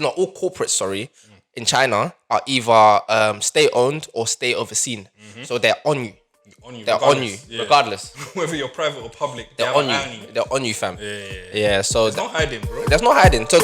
not all corporates, sorry, in China are either state-owned or state-overseen. So they're on you. They're on you, regardless. Whether you're private or public, They're on you. They're on you, fam. Yeah, so... There's no hiding, bro. There's no hiding. So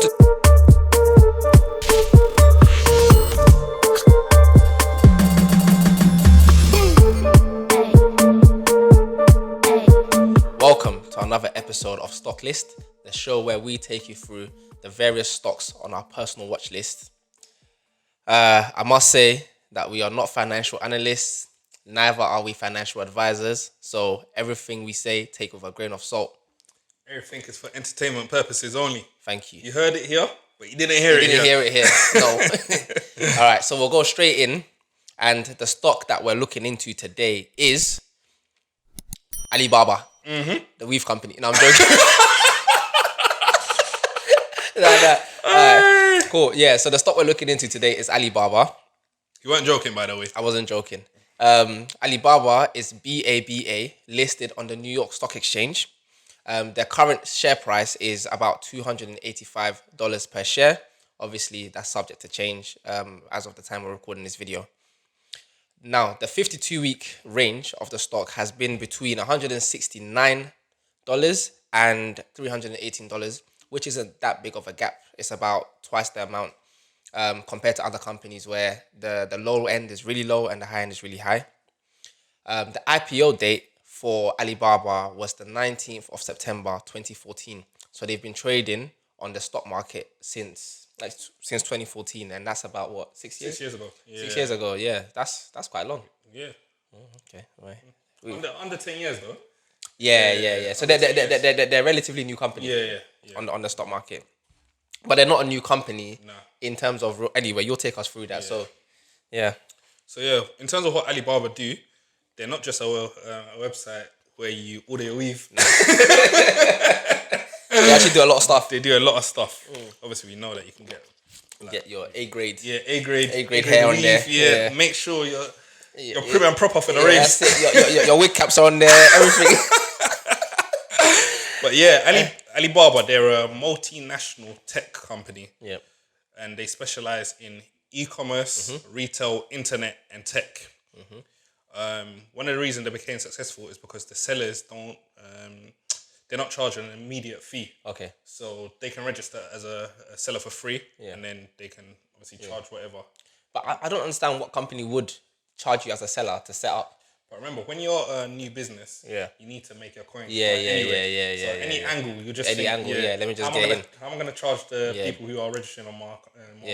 welcome to another episode of Stocklist, the show where we take you through the various stocks on our personal watch list. I must say that we are not financial analysts, neither are we financial advisors, so everything we say, take with a grain of salt. Everything is for entertainment purposes only. Thank you. You heard it here, but you didn't hear it here. You didn't hear it here, no. All right, so we'll go straight in, and the stock that we're looking into today is Alibaba, the weave company. No, I'm joking. All right, cool. Yeah, so the stock we're looking into today is Alibaba. You weren't joking, by the way. I wasn't joking. Alibaba is BABA, listed on the New York Stock Exchange. Their current share price is about $285 per share. Obviously, that's subject to change as of the time we're recording this video. Now, the 52-week range of the stock has been between $169 and $318, which isn't that big of a gap. It's about twice the amount compared to other companies where the low end is really low and the high end is really high. The IPO date for Alibaba was the 19th of September 2014. So they've been trading on the stock market since 2014, and that's about what, 6 years? 6 years ago. Yeah. 6 years ago, yeah. That's quite long. Yeah. Okay, right. Under 10 years though. Yeah. So they're a relatively new company. Yeah. On the stock market, but they're not a new company in terms of. Anyway, you'll take us through that. Yeah. So in terms of what Alibaba do, they're not just a website where you order your weave. They actually do a lot of stuff. They do a lot of stuff. Obviously, we know that you can get your A grade. Yeah, A grade hair on weave, there. Yeah, make sure you're prim and proper for the raves. That's it. Your wig caps are on there. Everything. But yeah, Alibaba, they're a multinational tech company. Yeah. And they specialize in e-commerce, retail, internet, and tech. One of the reasons they became successful is because the sellers they're not charging an immediate fee. Okay. So they can register as a seller for free, and then they can obviously charge whatever. But I don't understand what company would charge you as a seller to set up. But remember, when you're a new business, you need to make your coin. Yeah. So any angle, you just any think, angle, let me just get in. How am I going to charge the people who are registering on my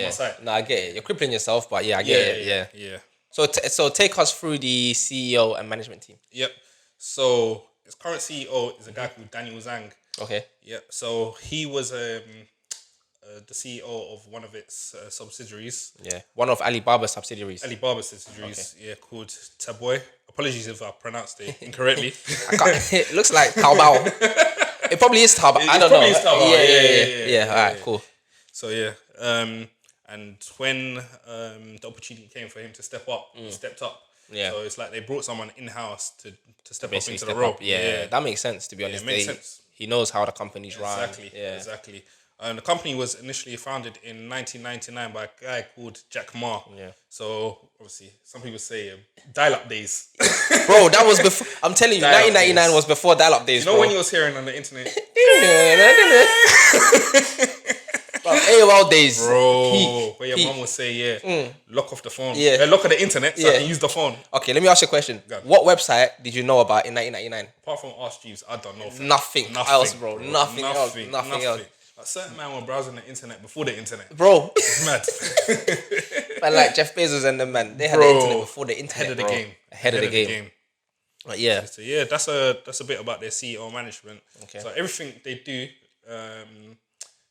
site? No, I get it. You're crippling yourself, but I get it. Yeah. So take us through the CEO and management team. Yep. So his current CEO is a guy called Daniel Zhang. Okay. Yep. So he was the CEO of one of its subsidiaries. Yeah. One of Alibaba's subsidiaries. Called Taboy. Apologies if I pronounced it incorrectly. It looks like Taobao. It probably is Taobao. I don't know. Yeah. All right. Cool. So and when the opportunity came for him to step up, he stepped up. Yeah. So it's like they brought someone in-house to step up into the role. Yeah, that makes sense, to be honest. It makes sense. He knows how the company's run. Exactly. The company was initially founded in 1999 by a guy called Jackma. Yeah. So obviously, some people say dial-up days. Bro, that was before. I'm telling you, 1999 was before dial-up days. You know when you was hearing on the internet? AOL days. Bro, where your mum would say, lock off the phone. Lock off the internet so I can use the phone. Okay, let me ask you a question. What website did you know about in 1999? Apart from Ask Jeeves, I don't know. Nothing else, bro. Nothing else. A certain man were browsing the internet before the internet. Bro. It's mad. Man, like Jeff Bezos and them, man, they had the internet before the internet, Ahead of the game. Ahead of the game. But yeah. So that's a bit about their CEO management. Okay. So everything they do,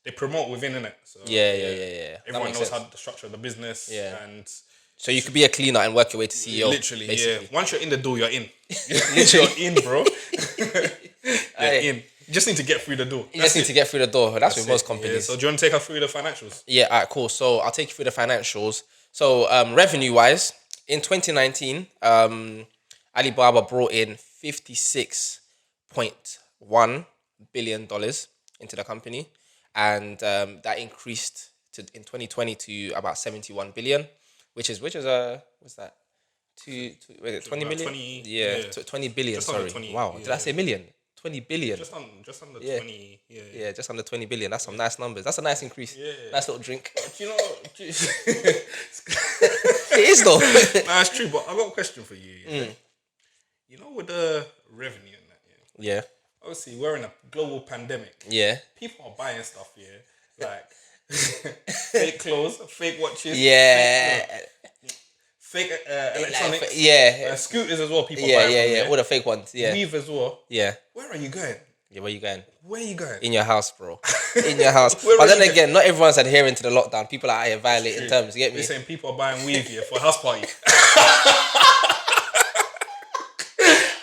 they promote within it. So everyone knows how the structure of the business. Yeah. And so you could be a cleaner and work your way to CEO. Literally, basically. Once you're in the door, you're in. Literally, you're in, bro. You're in. You just need to get through the door. You just need to get through the door. That's with most companies. Yeah. So do you want to take us through the financials? Yeah, all right, cool. So I'll take you through the financials. So revenue-wise, in 2019, Alibaba brought in $56.1 billion into the company. And that increased in 2020 to about 71 billion, which is what's that? Wait, 20 about million? 20, Yeah, yeah. 20 billion. Just under Sorry. 20, Wow, did I yeah. say million? 20 billion. Just under Yeah. 20. Yeah. Yeah, just under 20 billion. That's some nice numbers. That's a nice increase. Yeah. Nice little drink. Do you know? It is though. Nah, it's true. But I got a question for you. Yeah? You know, with the revenue and that, yeah. Yeah. Obviously, we're in a global pandemic. Yeah. People are buying stuff, yeah, like fake clothes, fake watches, Yeah. fake electronics, scooters as well. People are Yeah, buying yeah. from, All the fake ones. Yeah. weave as well. Yeah. Where are you going? Yeah, where you going? Where are you going? In your house, bro. In your house. Where But are then you again, not everyone's adhering to the lockdown. People are out here violating True. terms. You get me? They're saying people are buying weave here for a house party.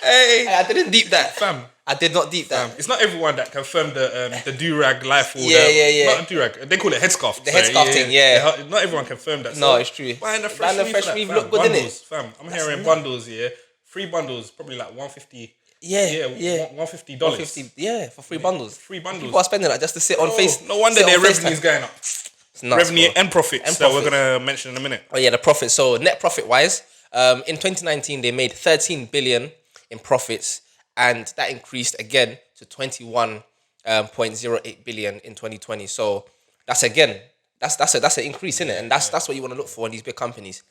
Hey, I didn't deep that. Fam. I did not deep that. It's not everyone that confirmed the do-rag life or Yeah. not a do-rag. They call it headscarf. The headscarf thing, yeah. Not everyone confirmed that. No, it's true. Buying the fresh weave look good, innit? bundles, fam. I'm hearing bundles, yeah. 3 bundles, probably like $150. Yeah. $150. 150, yeah, for 3 bundles. 3 bundles. People are spending that just to sit on face. No wonder sit their on revenue's FaceTime. going up. It's nuts, Revenue bro. and profits And that we're profits. going to mention in a minute. Oh yeah, the profit. So net profit wise, in 2019 they made 13 billion in profits, and that increased again to 21.08 billion in 2020. So that's an increase in it, and that's what you want to look for in these big companies.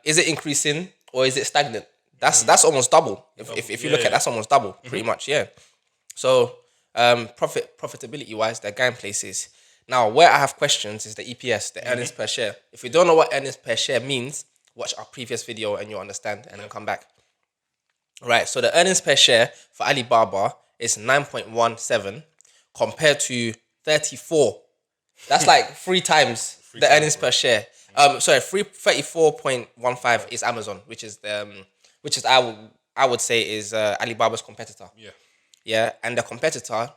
Is it increasing or is it stagnant? That's almost double. If you look at that's almost double, pretty much. Yeah. So profitability wise, they're going places. Now, where I have questions is the EPS, the earnings per share. If you don't know what earnings per share means, watch our previous video and you'll understand, and then come back. Right, so the earnings per share for Alibaba is 9.17 compared to 34. That's like 3 times the earnings per share. 34.15 is Amazon, which is I would say is Alibaba's competitor. Yeah. Yeah, and the competitor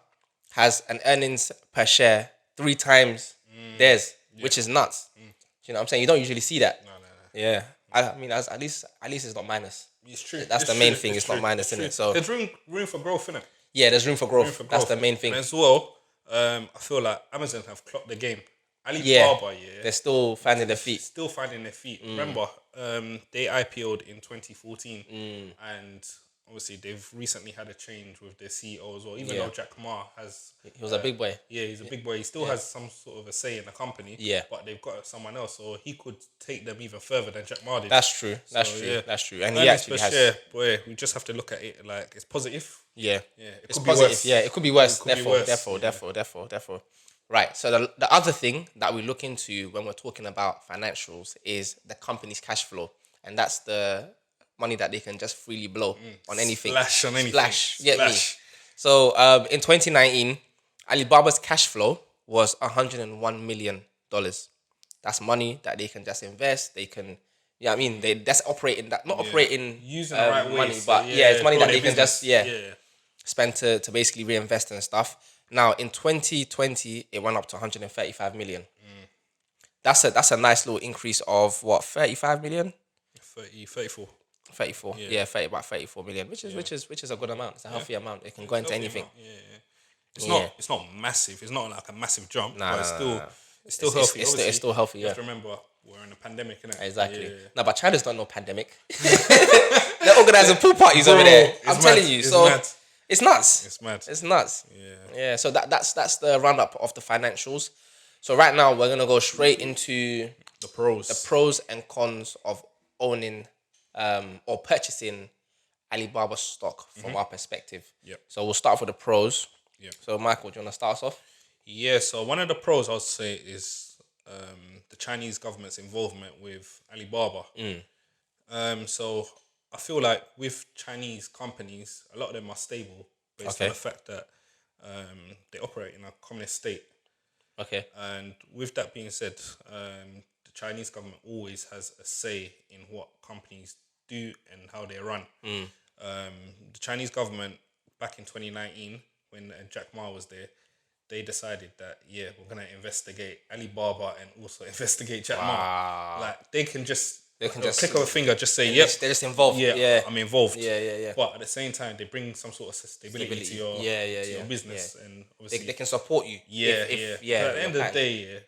has an earnings per share 3 times theirs, which is nuts. Do you know what I'm saying? You don't usually see that. No. Yeah, I mean, at least it's not minus. It's true. That's the main thing. It's not minus, in it. So there's room for growth, innit? yeah, there's room for growth. That's the main thing. And as well, I feel like Amazon have clocked the game. Alibaba, They're still finding their feet. still finding their feet. Remember, they IPO'd in 2014, and obviously they've recently had a change with their CEO as well. Even though Jackma has, He was a big boy. yeah, he's a big boy. He still has some sort of a say in the company. Yeah. but they've got someone else, so he could take them even further than Jackma did. That's true. That's So, true. yeah. That's true. And he Earnings actually per has. share, boy, we just have to look at it like it's positive. Yeah. It It's could be positive. worse. Yeah, it could be worse. It could be worse. Therefore. Right. So the other thing that we look into when we're talking about financials is the company's cash flow, and that's the money that they can just freely blow on anything. Splash on anything. Splash. Get me? Splash. So in 2019, Alibaba's cash flow was $101 million. That's money that they can just invest. They can, I mean, they that's operating that not operating Using the right money, ways. but it's money grow that their they can business. just spend to basically reinvest and stuff. Now in 2020, it went up to 135 million. That's a nice little increase of what, 35 million? 34. 34. Yeah, about 34 million, which is a good amount. It's a healthy amount. It can go into anything. It's not massive. It's not like a massive jump, but it's still healthy. It's still healthy. You Yeah, have to remember we're in a pandemic, innit? exactly. Yeah. No, but China's not no pandemic. They're organizing pool parties over there. I'm it's telling mad. you. It's So mad. it's nuts. It's mad. It's nuts. Yeah. So that's the run up of the financials. So right now we're gonna go straight into The pros. the pros and cons of owning or purchasing Alibaba stock from our perspective. Yep. So we'll start off with the pros. Yep. So Michael, do you want to start us off? Yeah, so one of the pros I'll say is the Chinese government's involvement with Alibaba. So I feel like with Chinese companies, a lot of them are stable based on the fact that they operate in a communist state. Okay. And with that being said, the Chinese government always has a say in what companies do and how they run. The Chinese government, back in 2019, when Jack Ma was there, they decided that, we're going to investigate Alibaba and also investigate Jack Ma. Like, they can just click of a finger, just say, They're just involved. Yeah. I'm involved. Yeah. But at the same time, they bring some sort of stability to your business. And obviously, They can support you. But at the end of the day,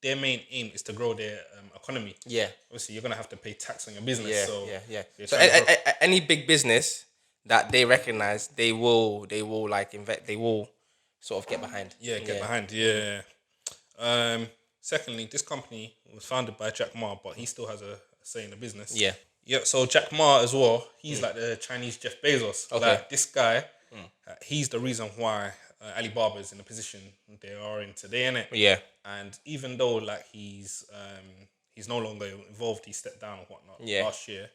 their main aim is to grow their economy. Yeah. Obviously, you're gonna have to pay tax on your business. Yeah, So yeah. they're So trying to grow. any big business that they recognize, they will like invest. They will sort of get behind. Yeah, get behind. Yeah. Secondly, this company was founded by Jackma, but he still has a say in the business. Yeah. Yeah. So Jackma as well, he's like the Chinese Jeff Bezos. Okay. Like this guy, he's the reason why Alibaba is in the position they are in today, innit? Yeah. And even though like he's no longer involved, he stepped down and whatnot last year.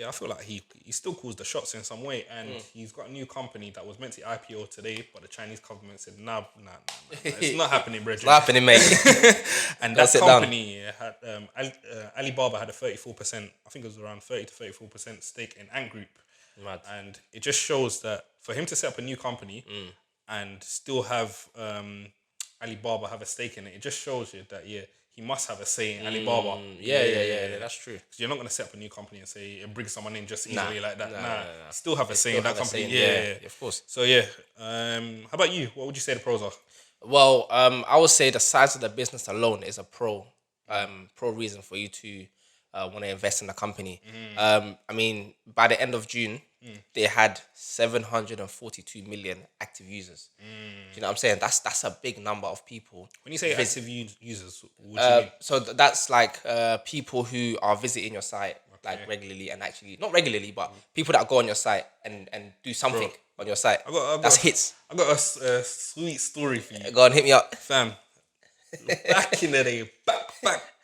I feel like he still calls the shots in some way, and he's got a new company that was meant to IPO today, but the Chinese government said nah, it's not happening, Bridget. Not happening, mate. And that company had Alibaba had a 34%, I think it was around 30 to 34% stake in Ant Group. Mad. And it just shows that for him to set up a new company and still have Alibaba have a stake in it, it just shows you that he must have a say in Alibaba. Yeah, that's true. Because you're not going to set up a new company and say bring someone in just easily like that. Nah. Still have a say in that company. Of course. So how about you? What would you say the pros are? Well, I would say the size of the business alone is a pro reason for you to want to invest in the company. I mean, by the end of June, they had 742 million active users. Do you know what I'm saying? That's a big number of people. When you say active users, what do you mean? So that's like people who are visiting your site like regularly, and actually not regularly, but people that go on your site and do something on your site. That's hits. I got a sweet story for you. Go on, hit me up, fam. Back in the day,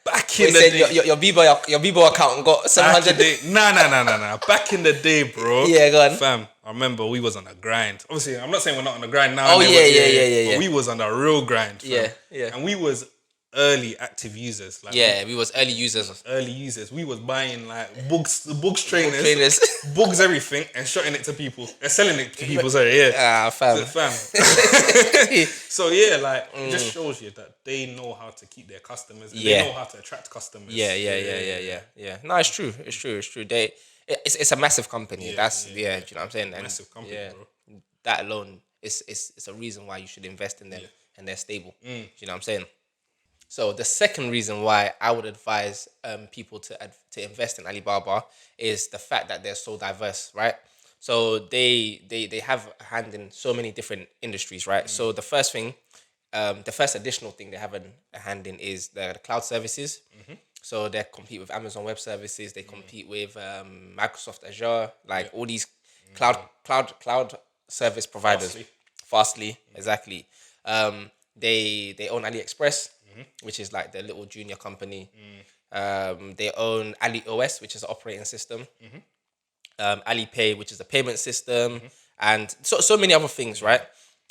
back in the day, your Bebo account got 700. Nah. Back in the day, bro. Yeah, go on. Fam, I remember we was on a grind. Obviously, I'm not saying we're not on a grind now. Oh yeah. But we was on a real grind. Fam. Yeah. And we was early active users. Like we was early users. We was buying like books trainers, books, everything, and shotting it to people. Selling it to people. Sorry, yeah. Fam. So it just shows you that they know how to keep their customers. And they know how to attract customers. Yeah. No, it's true. It's a massive company. Do you know what I'm saying? And massive company, bro. That alone is a reason why you should invest in them, and they're stable. Do you know what I'm saying? So the second reason why I would advise people to invest in Alibaba is the fact that they're so diverse, right? So they have a hand in so many different industries, right? So the first thing, the first additional thing they have a hand in is the cloud services. So they compete with Amazon Web Services. They compete with Microsoft Azure, like all these cloud service providers. Fastly, exactly. They own AliExpress, which is like their little junior company. They own AliOS, which is an operating system. Alipay, which is a payment system, and so many other things, right?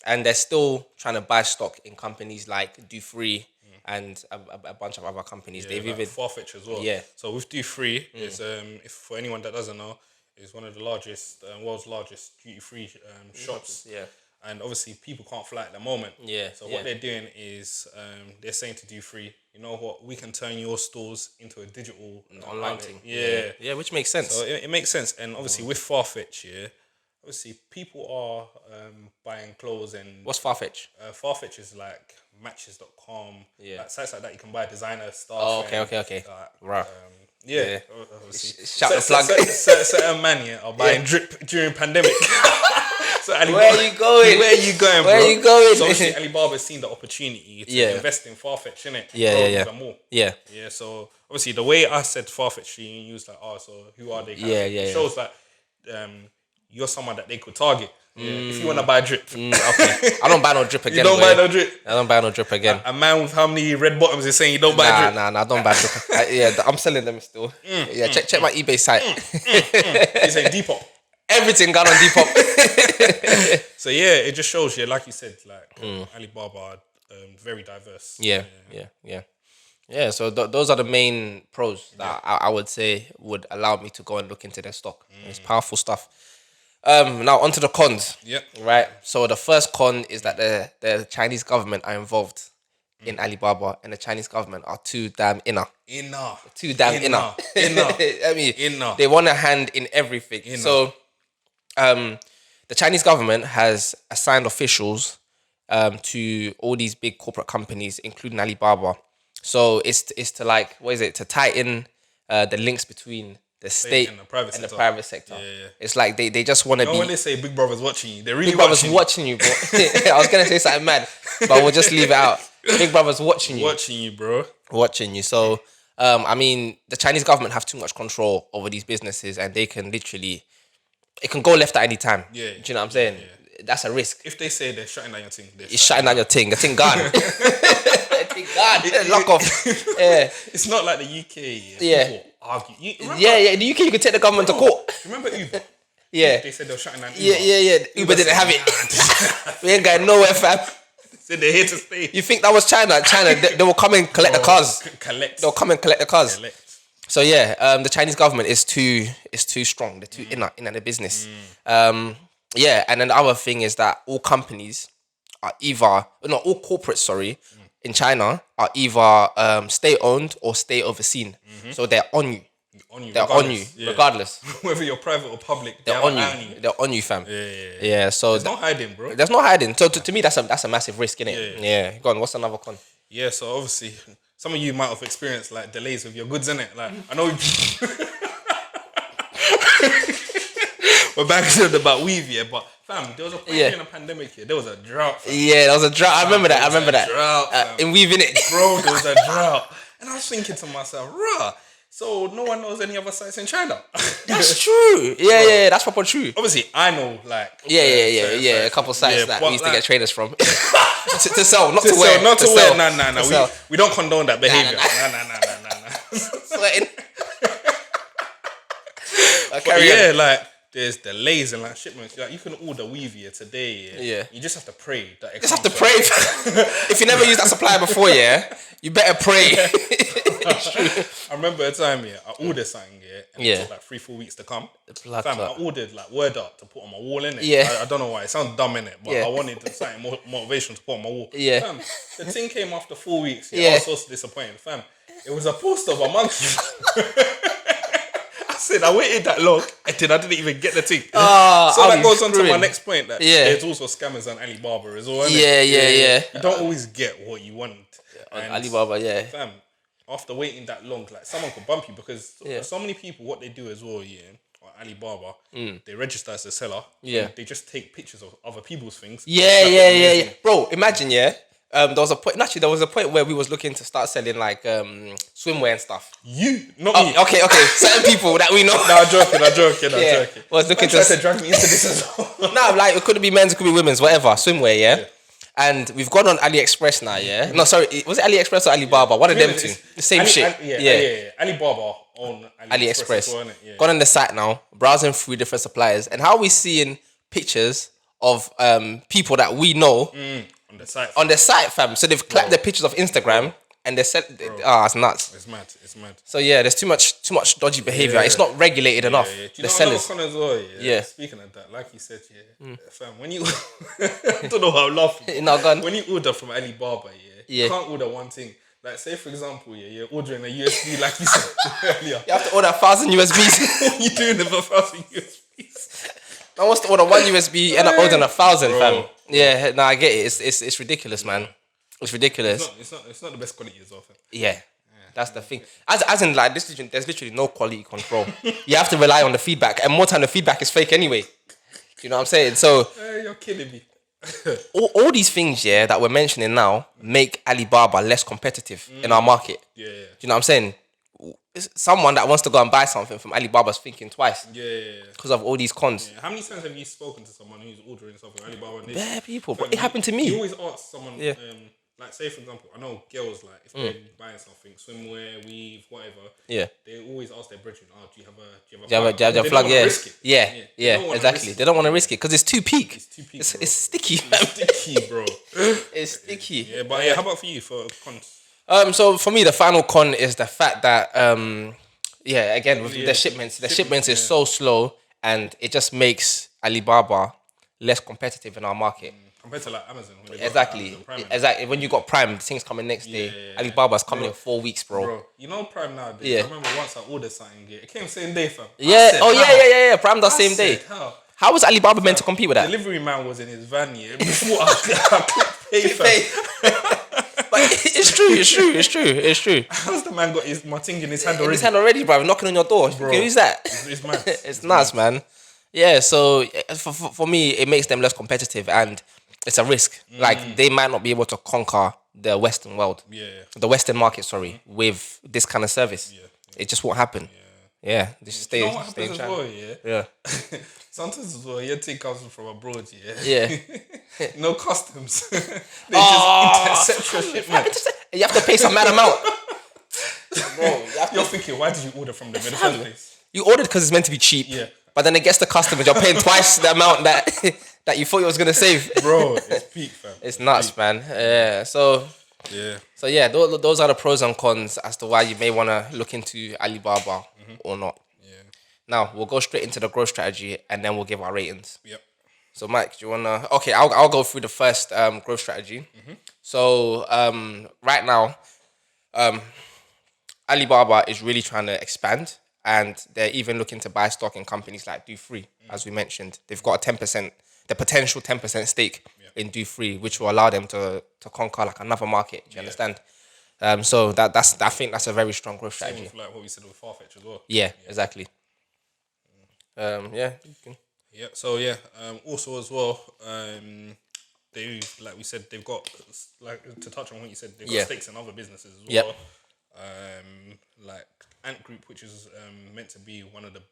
And they're still trying to buy stock in companies like Do Free and a bunch of other companies. They've even Farfetch as well. Yeah. So with Do Free, is if for anyone that doesn't know, is one of the largest, world's largest duty free shops. Yeah. And obviously, people can't fly at the moment. Yeah. So what they're doing is they're saying to Do Free, you know what, we can turn your stores into a digital online thing. Yeah, which makes sense. So it makes sense. And obviously with Farfetch, obviously people are buying clothes and... What's Farfetch? Farfetch is like Matches.com. Yeah. Like sites like that, you can buy designer stuff. Oh, okay. Right. Shout the plug. Certain man are buying drip during pandemic. So Alibaba, where are you going? Bro? So obviously Alibaba's seen the opportunity to invest in Farfetch, innit? Yeah. So obviously the way I said Farfetch, you was like, so who are they? It shows that you're someone that they could target. If you want to buy drip. Okay. I don't buy no drip again. You don't buy no drip? I don't buy no drip again. A man with how many red bottoms is saying you don't buy drip? Nah, I don't buy drip. I'm selling them still. Check my eBay site. You saying Depop? Everything gone on Depop. So it just shows you, like you said, like Alibaba are very diverse. Yeah, so those are the main pros that I would say would allow me to go and look into their stock. It's powerful stuff. Now onto the cons. Right. So the first con is that the Chinese government are involved in Alibaba, and the Chinese government are too damn inner. Too damn inner. I mean, they want a hand in everything. So, the Chinese government has assigned officials to all these big corporate companies, including Alibaba. So it's to like, what is it, to tighten the links between the state and the private and the sector. private sector. Yeah. It's like they just want to be. When they say Big Brother's watching you, they're really Big Brother's watching watching you, bro. I was gonna say something mad, but we'll just leave it out. Big Brother's watching you. Watching you, bro. Watching you. So, I mean, the Chinese government have too much control over these businesses, and they can literally, it can go left at any time. Yeah. Do you know what I'm saying? That's a risk. If they say they're shutting down your thing, It's shutting down your thing. The thing gone. The thing gone. Lock off. Yeah. It's not like the UK. Yeah. People argue. In the UK, you could take the government to court. Remember Uber? Yeah. They said they were shutting down Uber. Yeah. Uber didn't have it. We ain't going nowhere, fam. Said they're here to stay. You think that was China? They will come and collect the cars. They'll come and collect the cars. So yeah, the Chinese government is too strong. They're too in the business. Yeah, and then the other thing is that all companies are either, not all corporates, in China are either state owned or state overseen. So they're on you. They're on you, regardless. Whether you're private or public, they're on you. They're on you, fam. Yeah. So there's no hiding, bro. There's no hiding. So to me, that's a massive risk, innit? Yeah. Go on. What's another con? Yeah. So obviously, some of you might have experienced like delays with your goods, innit? Like I know. We're back to about weave, but fam, there was a point during the pandemic here. There was a drought. Fam. Yeah, there was a drought. I remember that. Drought, in weaving it, bro. There was a drought, and I was thinking to myself, "Rah." So no one knows any other sites in China. That's true. Yeah, that's proper true. Obviously, I know like a couple sites that we used to get traders from to sell, not to wear, not to wear. No. We don't condone that behavior. No. Sweating. But like there's delays and like shipments. Like you can order weave here today. Yeah. You just have to pray that. Just have to pray. If you never used that supplier before, you better pray. I remember a time, I ordered something, and it took like 3-4 weeks to come. Fam, I ordered like word art to put on my wall, innit? I don't know why, it sounds dumb, innit? But I wanted something more motivation to put on my wall. Fam, the thing came after 4 weeks. I was so disappointed, fam. It was a poster of a monkey. I said, I waited that long, and then I didn't even get the thing. So that goes on to my next point, that there's also scammers on Alibaba as well, innit? You don't always get what you want. And Alibaba, fam, after waiting that long, like someone could bump you because so many people, what they do as well, on Alibaba, they register as a seller. They just take pictures of other people's things. Yeah. Bro, imagine, there was a point. Actually, there was a point where we was looking to start selling like swimwear and stuff. Not me. Okay. Certain people that we know. No, I'm joking. Was looking to drag me into this as well. No, like it could be men's, it could be women's, whatever. Swimwear, And we've gone on AliExpress now, No, sorry, was it AliExpress or Alibaba? One of them two. The same shit. Alibaba on AliExpress. Well, gone on the site now, browsing through different suppliers, and how are we seeing pictures of people that we know on the site, fam? So they've clapped the pictures of Instagram. And they said, it's nuts. It's mad. So there's too much dodgy behavior. It's not regulated enough. Do you the know sellers. As well, Speaking of that, like you said, fam, when you, I don't know how I'm laughing. When you order from Alibaba, you can't order one thing. Like say for example, you're ordering a USB, like you said earlier. You have to order 1,000 USBs. What are you doing with 1,000 USBs? I want to order one USB and I'm ordering 1,000, fam. Yeah, no, I get it. It's ridiculous, man. It's ridiculous. It's not the best quality as well. Yeah, that's the thing. As in, like, there's literally no quality control. You have to rely on the feedback, and more time the feedback is fake anyway. Do you know what I'm saying? So you're kidding me. all these things, that we're mentioning now make Alibaba less competitive in our market. Yeah. Do you know what I'm saying? Someone that wants to go and buy something from Alibaba's thinking twice. Because of all these cons. How many times have you spoken to someone who's ordering something from Alibaba? Bare people, but it happened to me. You always ask someone. Like say for example, I know girls like if they're buying something, swimwear, weave, whatever. They always ask their brethren, do you have a plug? Yeah, exactly. They don't want to risk it because it's too peak. It's sticky. It's sticky, bro. It's sticky. Yeah, but how about for you for cons? So for me, the final con is the fact that again with the shipments is so slow, and it just makes Alibaba less competitive in our market. Compared to like Amazon. Exactly. When you got Prime, the thing's coming next day. Alibaba's coming in 4 weeks, bro. You know Prime nowadays. I remember once I ordered something, it came same day, fam. Prime does same day. How was Alibaba meant to compete with that? Delivery man was in his van, before I clicked Hey, fam. But it's true. How's the man got his Martin in his hand In already? his hand already, bro. Knocking on your door. Bro, Who's that? It's mad. It's nuts, man. Yeah, so for me, it makes them less competitive and it's a risk. Like, they might not be able to conquer the Western world, the Western market, sorry, with this kind of service. It just won't happen. Yeah, just stay. You know what Stay in happens as China. well, yeah? Yeah, Sometimes as well, your thing comes from abroad, yeah? yeah. No customs. They just intercept your shipment. You have to pay some mad amount, bro. You're thinking, why did you order from them in the first place? You ordered because it's meant to be cheap. Yeah. But then it gets the customers. You're paying twice the amount that that you thought you was gonna save. Bro, it's peak, fam. It's nuts, man. Yeah. So yeah, those are the pros and cons as to why you may want to look into Alibaba or not. Yeah. Now we'll go straight into the growth strategy and then we'll give our ratings. Yep. So Mike, do you wanna? Okay, I'll go through the first growth strategy. So right now, Alibaba is really trying to expand, and they're even looking to buy stock in companies like Do3, as we mentioned. They've got a 10%, the potential 10% stake in Do3, which will allow them to conquer like another market. Do you understand? So I think that's a very strong growth Same strategy. with like what we said with Farfetch as well. Yeah, exactly. Yeah. You can. Yeah. So yeah. Also as well, they've like we said they've got like to touch on what you said they've got stakes in other businesses as well. Yep. Like Ant Group, which is meant to be one of the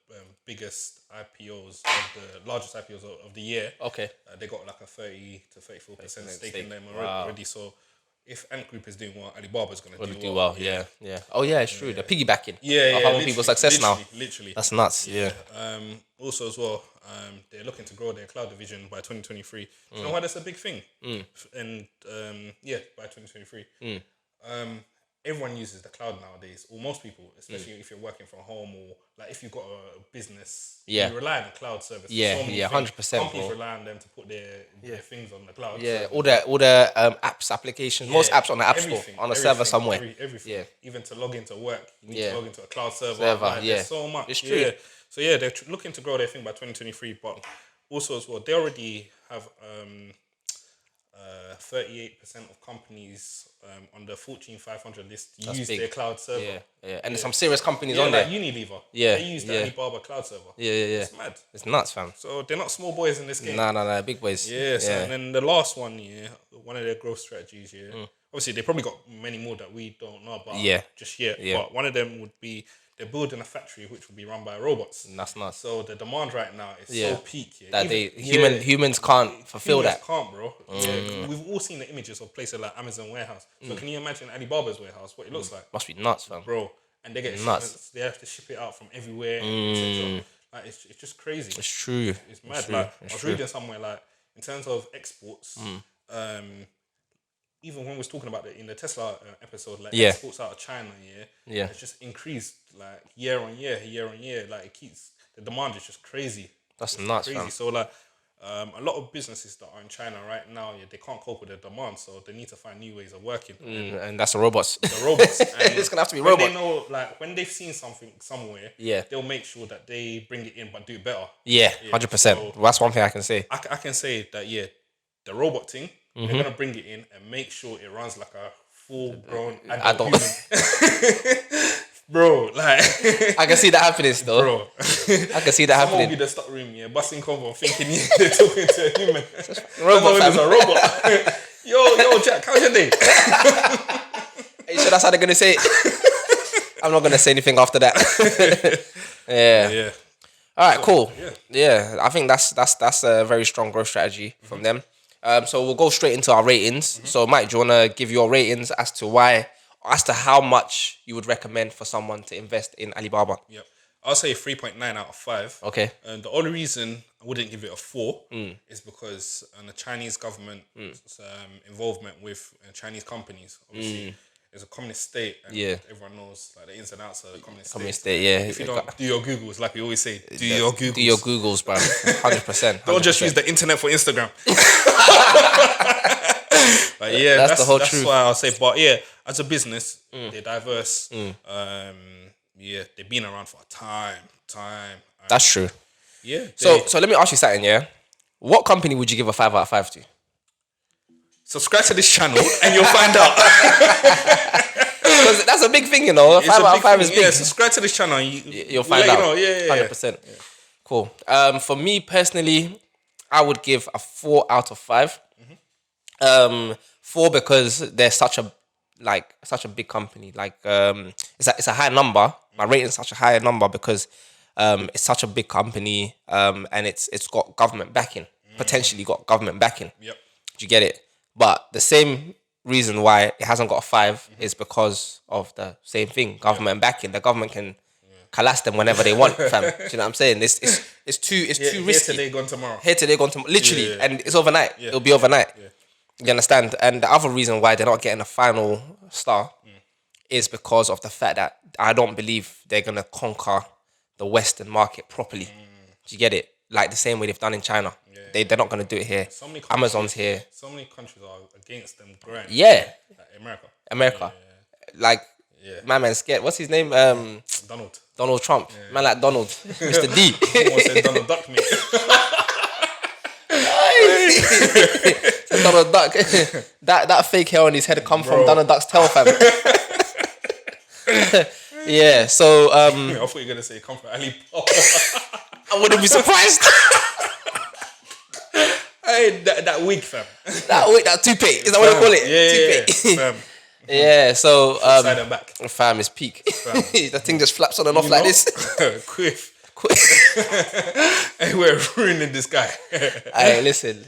biggest IPOs, the largest IPOs of the year. Okay. They got like a 30 to 34% stake in them Wow. already. So if Ant Group is doing well, Alibaba's going to Do well. Yeah. Oh yeah, it's true. The piggybacking. Yeah, Of other people's success now. Literally. That's nuts. Yeah. Also as well, they're looking to grow their cloud division by 2023. Do you know why that's a big thing? And by 2023. Everyone uses the cloud nowadays, or most people, especially if you're working from home or like if you've got a business, you rely on the cloud service. Yeah, so many 100%. Companies rely on them to put their things on the cloud. Yeah, so, all the apps, applications, most apps on the app store, on a server somewhere. Everything. Yeah. Even to log into work, you need to log into a cloud server. There's so much. It's true. Yeah. So yeah, they're looking to grow their thing by 2023, but also as well, they already have 38% of companies on the Fortune 500 list use their cloud server. Yeah. And there's some serious companies on there. Like Unilever. Yeah, They use the Alibaba cloud server. Yeah. It's mad. It's nuts, fam. So they're not small boys in this game. Nah, big boys. Yeah, so and then the last one, one of their growth strategies, obviously they probably got many more that we don't know about just yet. But one of them would be they're building a factory which will be run by robots. That's nuts. So the demand right now is so peak. That humans can't fulfill Humans that. can't, bro. Yeah, we've all seen the images of places like Amazon warehouse. So can you imagine Alibaba's warehouse, what it looks like? Must be nuts, fam. Bro. And they get shipments, they have to ship it out from everywhere, etc. Like it's just crazy. It's true. It's mad. Like I was reading somewhere like in terms of exports, even when we was talking about it in the Tesla episode, like exports out of China, it's just increased like year on year. Like it keeps the demand is just crazy. That's nuts, crazy. fam. So like a lot of businesses that are in China right now, they can't cope with the demand, so they need to find new ways of working. And that's the robots. The robots. And it's gonna have to be when robots. they know, like when they've seen something somewhere, they'll make sure that they bring it in but do it better. Yeah, 100%. So that's one thing I can say. I can say that the robot thing, they're gonna bring it in and make sure it runs like a full-grown adult human. Bro, like I can see that happening still. Bro, I can see that happening. Someone will be the stock room, busting convo, thinking they're talking to a human. Robot, fam. A robot. yo, Jack, how's your day? Are you sure that's how they're gonna say it? I'm not gonna say anything after that. Yeah. All right, cool. Yeah, I think that's a very strong growth strategy from them. So we'll go straight into our ratings. So Mike, do you wanna give your ratings as to how much you would recommend for someone to invest in Alibaba? Yep. I'll say 3.9 out of 5. Okay. And the only reason I wouldn't give it a 4 is because the Chinese government involvement with Chinese companies. Obviously, it's a communist state, and everyone knows like the ins and outs of the communist state. If you don't do your Googles, like we always say, do your Googles. Do your Googles, bro. 100%. Don't just use the internet for Instagram. But that's the whole truth. That's why I'll say. But as a business, they're diverse. They've been around for a time. That's true. Yeah. So let me ask you something. Yeah, what company would you give a 5 out of 5 to? Subscribe to this channel and you'll find out. Because that's a big thing, you know. 5 out of 5 is big. Yeah, subscribe to this channel and you'll find out. Yeah. 100%. Yeah. Cool. For me personally, I would give a 4 out of 5. 4 because they're such a big company. Like it's a high number. My rating is such a high number because it's such a big company and it's got government backing. Potentially got government backing. Yep. Do you get it? But the same reason why it hasn't got a 5 is because of the same thing, government backing. The government can collapse them whenever they want, fam. Do you know what I'm saying? It's too risky. Here today, gone tomorrow. Here today, gone tomorrow. Literally, and it's overnight. It'll be overnight. Yeah. You understand? And the other reason why they're not getting a final star is because of the fact that I don't believe they're gonna conquer the Western market properly. Do you get it? Like the same way they've done in China. They're not gonna do it here. Amazon's here. So many countries are against them growing. Yeah. Like America. Like my man's scared. What's his name? Donald Trump. Yeah. Man like Donald. Mr. D. Almost said Donald Duck, mate. Donald Duck. that fake hair on his head come from Donald Duck's tail, fam. Yeah, so I thought you were gonna say come from Alibaba. I wouldn't be surprised. Hey, that wig, fam. That toupee. Is that what they call it? Yeah, fam. Yeah, so side and back. Fam is peak. That thing just flaps on and off like this. Quiff. Hey, we're ruining this guy. Alright, listen.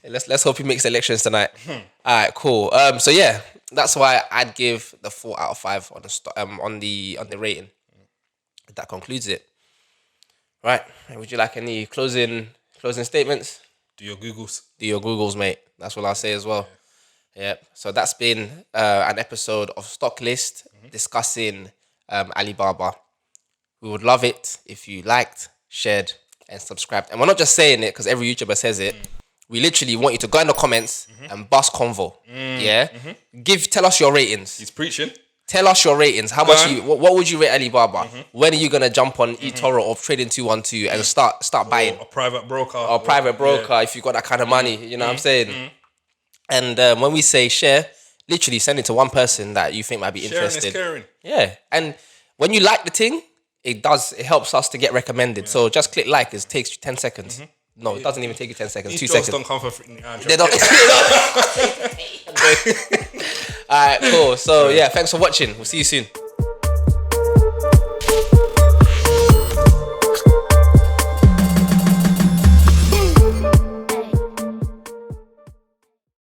Let's hope he makes elections tonight. Alright, cool. So yeah, that's why I'd give the 4 out of 5 on the rating. That concludes it. Right. Would you like any closing statements? Do your Googles, mate. That's what I'll say as well. Yeah. So that's been an episode of Stocklist discussing Alibaba. We would love it if you liked, shared, and subscribed. And we're not just saying it because every YouTuber says it. We literally want you to go in the comments and bust convo. Yeah. Tell us your ratings. He's preaching. Tell us your ratings. How much what would you rate Alibaba? When are you gonna jump on eToro or Trading 212 and start buying? Or a private broker. If you got that kind of money, you know what I'm saying? And when we say share, literally send it to one person that you think might be interested. Sharing is caring. Yeah. And when you like the thing, it helps us to get recommended. So just click like. It takes you 10 seconds. No, it doesn't even take you 10 seconds. These 2 seconds. don't come for free. They don't. Alright, cool. So yeah, thanks for watching. We'll see you soon.